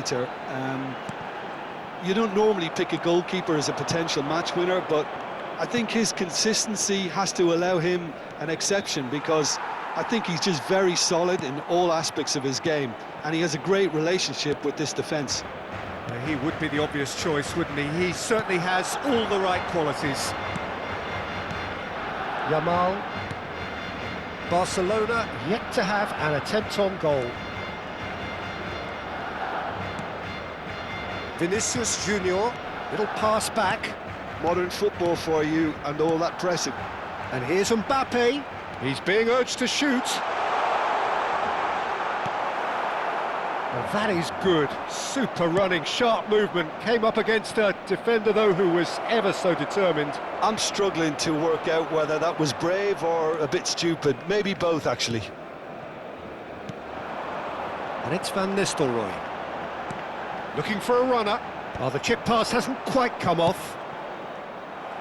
Peter. You don't normally pick a goalkeeper as a potential match winner, but I think his consistency has to allow him an exception, because I think he's just very solid in all aspects of his game, and he has a great relationship with this defence. He would be the obvious choice, wouldn't he? He certainly has all the right qualities. Yamal. Barcelona yet to have an attempt on goal. Vinicius Junior, little pass back. Modern football for you, and all that pressing. And here's Mbappe. He's being urged to shoot. Well, that is good. Super running, sharp movement. Came up against a defender, though, who was ever so determined. I'm struggling to work out whether that was brave or a bit stupid. Maybe both, actually. And it's Van Nistelrooy. Looking for a runner. Oh, the chip pass hasn't quite come off.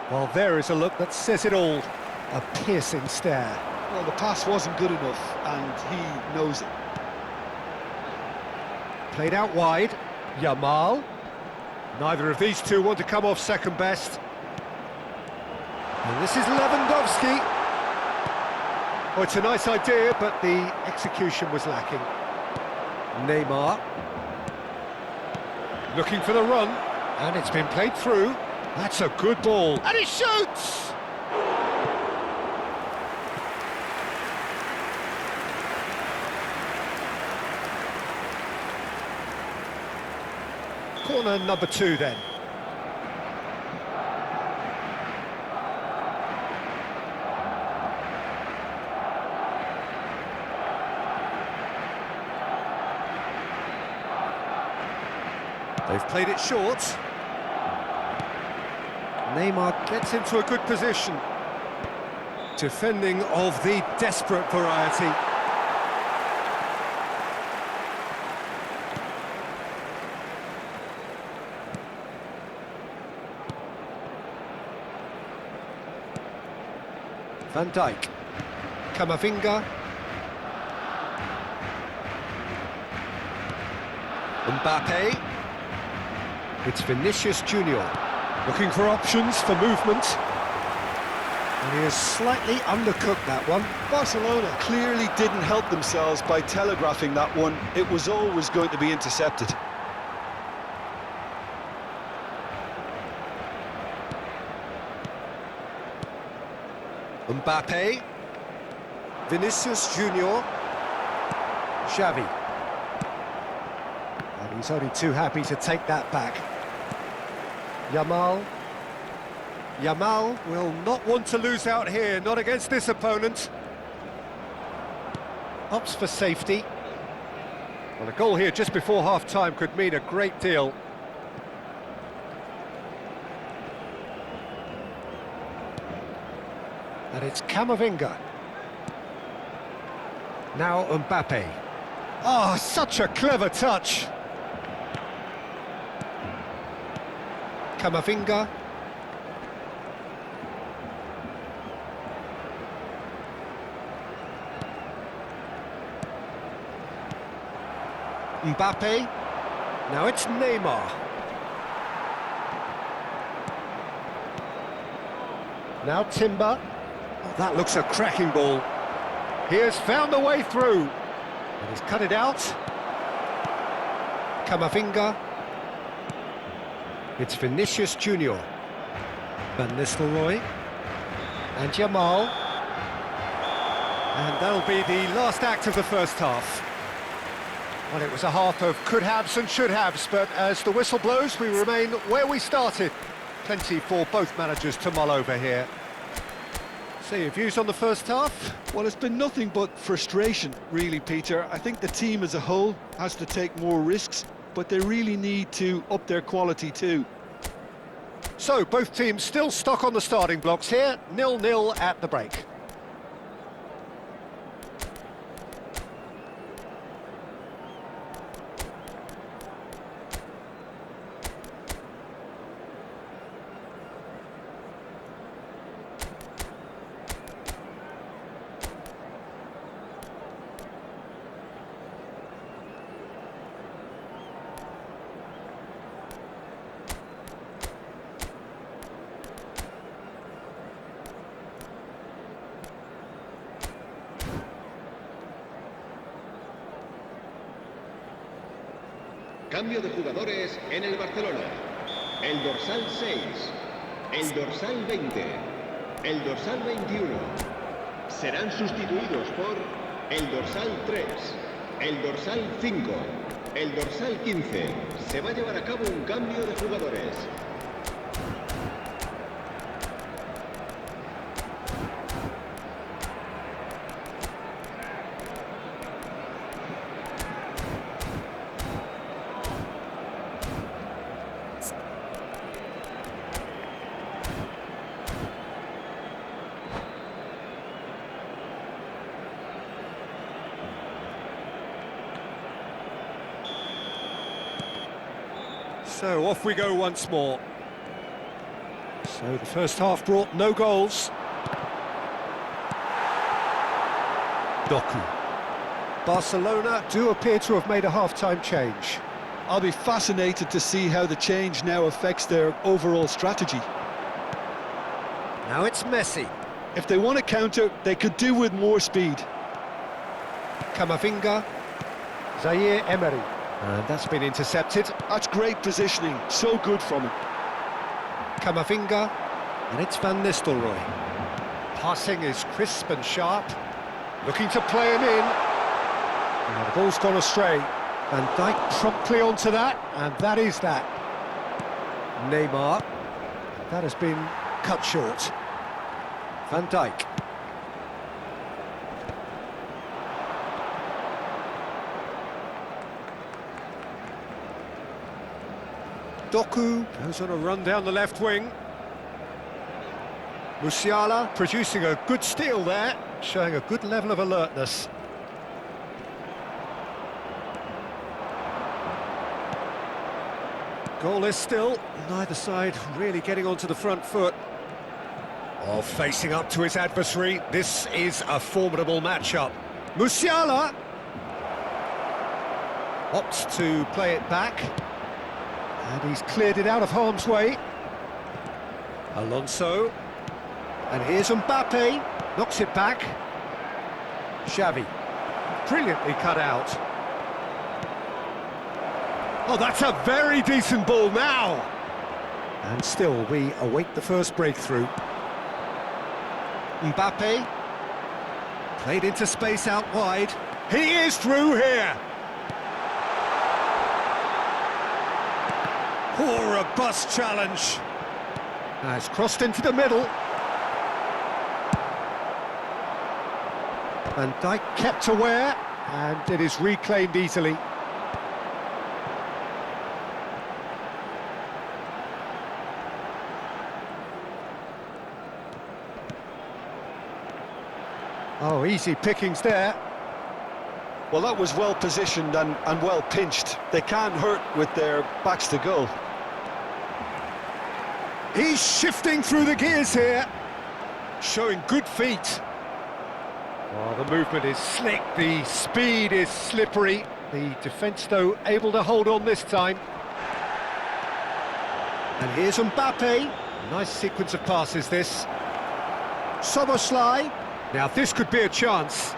Well, there is a look that says it all. A piercing stare. Well, the pass wasn't good enough, and he knows it. Played out wide. Yamal. Neither of these two want to come off second best. And this is Lewandowski. Oh, it's a nice idea, but the execution was lacking. Neymar. Looking for the run. And it's been played through. That's a good ball. And he shoots! Corner number 2 then. They've played it short. Neymar gets into a good position. Defending of the desperate variety. Van Dijk. Camavinga. Mbappe. It's Vinicius Junior. Looking for options for movement. And he has slightly undercooked that one. Barcelona clearly didn't help themselves by telegraphing that one. It was always going to be intercepted. Mbappe. Vinicius Junior. Xavi. And he's only too happy to take that back. Yamal. Yamal will not want to lose out here, not against this opponent. Opts for safety. Well, a goal here just before half-time could mean a great deal. And it's Camavinga. Now Mbappe. Oh, such a clever touch. Camavinga. Mbappe. Now it's Neymar. Now Timber. Oh, that looks a cracking ball. He has found a way through. And he's cut it out. Camavinga. It's Vinicius Junior. Van Nistelrooy. And Yamal. And that'll be the last act of the first half. Well, it was a half of could-haves and should-haves, but as the whistle blows, we remain where we started. Plenty for both managers to mull over here. So, your views on the first half? Well, it's been nothing but frustration, really, Peter. I think the team as a whole has to take more risks, but they really need to up their quality too. So, both teams still stuck on the starting blocks here, 0-0 at the break. Cambio de jugadores en el Barcelona. El dorsal 6, el dorsal 20, el dorsal 21. Serán sustituidos por el dorsal 3, el dorsal 5, el dorsal 15. Se va a llevar a cabo un cambio de jugadores. So off we go once more. So the first half brought no goals. Doku. Barcelona do appear to have made a half-time change. I'll be fascinated to see how the change now affects their overall strategy. Now it's Messi. If they want to counter, they could do with more speed. Camavinga. Zaire Emery. And that's been intercepted. That's great positioning, so good from him. Camavinga. And it's Van Nistelrooy. Passing is crisp and sharp. Looking to play him in. And the ball's gone astray. Van Dijk promptly onto that, and that is that. Neymar. That has been cut short. Van Dijk. Doku goes on a run down the left wing. Musiala producing a good steal there, showing a good level of alertness. Goalless still, neither side really getting onto the front foot. Oh, facing up to his adversary, this is a formidable matchup. Musiala opts to play it back. And he's cleared it out of harm's way. Alonso. And here's Mbappe. Knocks it back. Xavi. Brilliantly cut out. Oh, that's a very decent ball now. And still, we await the first breakthrough. Mbappe. Played into space out wide. He is through here. Oh, robust challenge. Now it's crossed into the middle. Van Dijk kept aware, and it is reclaimed easily. Oh, easy pickings there. Well, that was well positioned and well pinched. They can't hurt with their backs to goal. He's shifting through the gears here, showing good feet. Oh, the movement is slick, the speed is slippery. The defence, though, able to hold on this time. And here's Mbappe. Nice sequence of passes, this. Szoboszlai. Now, this could be a chance.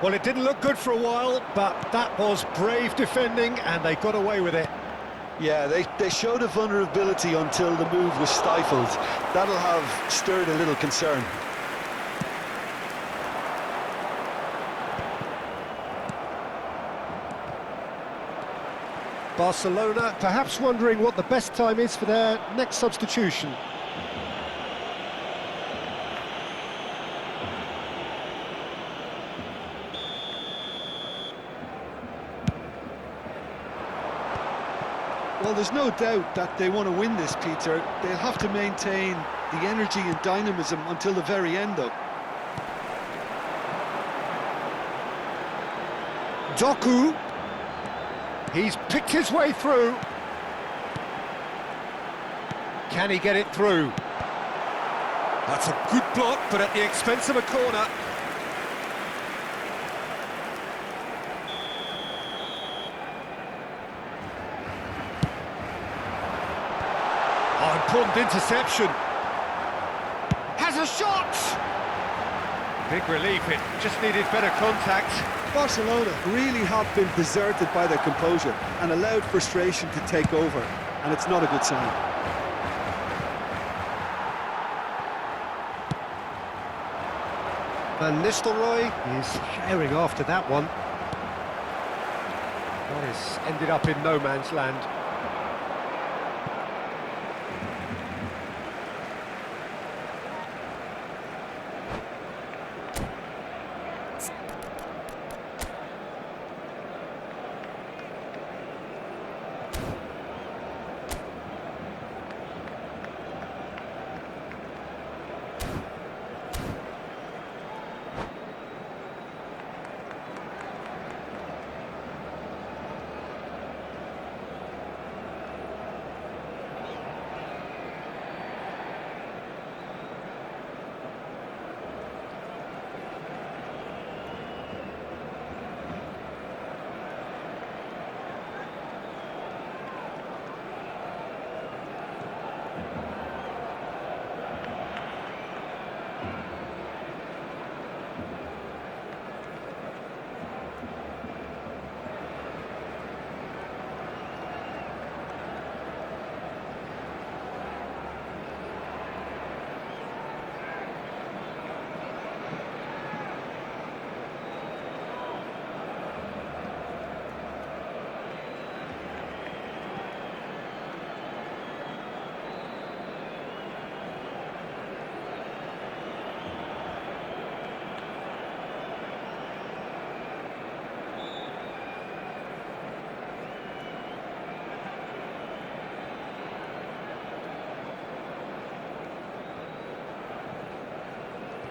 Well, it didn't look good for a while, but that was brave defending, and they got away with it. Yeah, they showed a vulnerability until the move was stifled. That'll have stirred a little concern. Barcelona perhaps wondering what the best time is for their next substitution. Well, there's no doubt that they want to win this, Peter. They'll have to maintain the energy and dynamism until the very end, though. Doku. He's picked his way through. Can he get it through? That's a good block, but at the expense of a corner. Oh, important interception. Has a shot! Big relief, it just needed better contact. Barcelona really have been deserted by their composure and allowed frustration to take over, and it's not a good sign. Van Nistelrooy is sharing after that one. That has ended up in no man's land.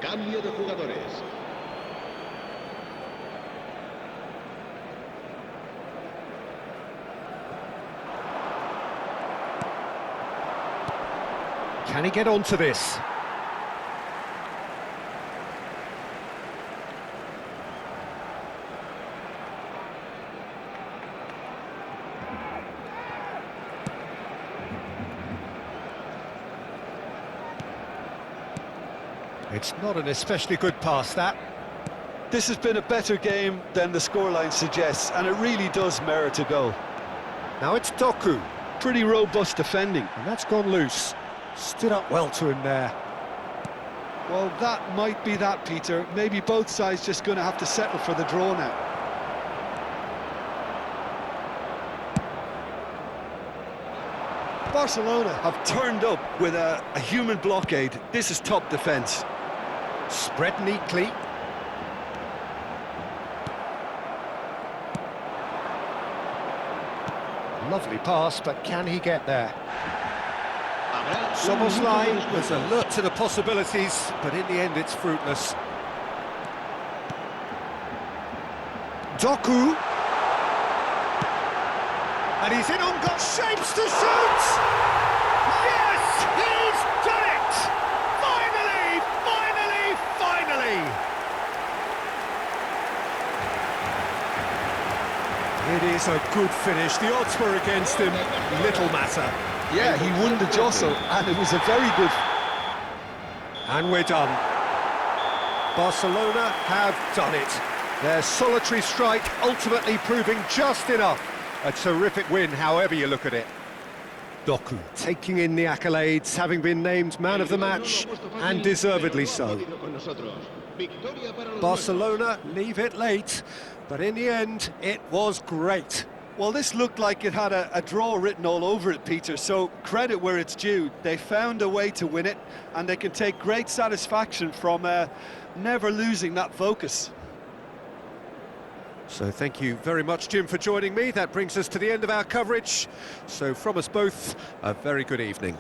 Cambio de jugadores. Can he get onto this? It's not an especially good pass, that. This has been a better game than the scoreline suggests, and it really does merit a goal. Now it's Doku, Pretty robust defending. and that's gone loose. Stood up well to him there. Well, that might be that, Peter. Maybe both sides just going to have to settle for the draw now. Barcelona have turned up with a human blockade. This is top defence. Spread neatly. Lovely pass, but can he get there? Szoboszlai was alert to the possibilities, but in the end it's fruitless. Doku. And he's in on got shapes to shoot! Yes, he's done it! Finally, finally, finally! It is a good finish. The odds were against him. Little matter. Yeah, he won the jostle, and it was a very good... And we're done. Barcelona have done it. Their solitary strike ultimately proving just enough. A terrific win, however you look at it. Doku taking in the accolades, having been named man of the match, and deservedly so. Barcelona leave it late, but in the end, it was great. Well, this looked like it had a draw written all over it, Peter, so credit where it's due. They found a way to win it, and they can take great satisfaction from never losing that focus. So thank you very much, Jim, for joining me. That brings us to the end of our coverage. So from us both, a very good evening.